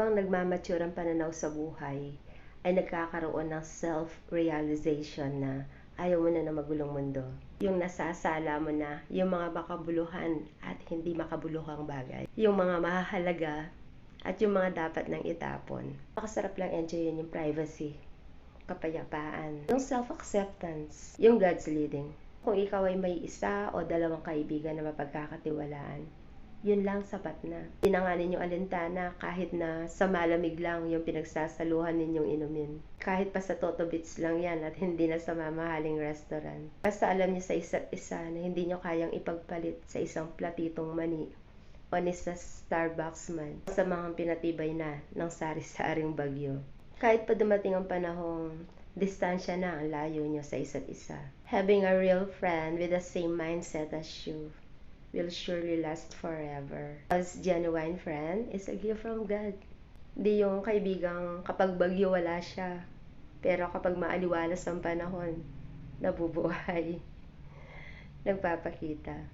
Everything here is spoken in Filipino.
Habang nagmamature ang pananaw sa buhay, ay nagkakaroon ng self-realization na ayaw mo na ng magulong mundo. Yung nasasala mo na yung mga makabuluhan at hindi makabuluhang bagay. Yung mga mahahalaga at yung mga dapat nang itapon. Makasarap lang enjoyin yung privacy, kapayapaan, yung self-acceptance, yung God's leading. Kung ikaw ay may isa o dalawang kaibigan na mapagkakatiwalaan, yun lang sapat na. Hindi na nga ninyong alintana kahit na sa malamig lang yung pinagsasaluhan ninyong inumin. Kahit pa sa Toto Beach lang yan at hindi na sa mamahaling restaurant. Basta alam niyo sa isa't isa na hindi nyo kayang ipagpalit sa isang platitong mani o ni sa Starbucks man sa mga pinatibay na ng sari-saring bagyo. Kahit pa dumating ang panahong distansya na ang layo nyo sa isa't isa. Having a real friend with the same mindset as you will surely last forever. As genuine friend is a gift from God. Di yung kaibigang kapag bagyo wala siya, pero kapag maaliwalas ang panahon, nabubuhay, nagpapakita.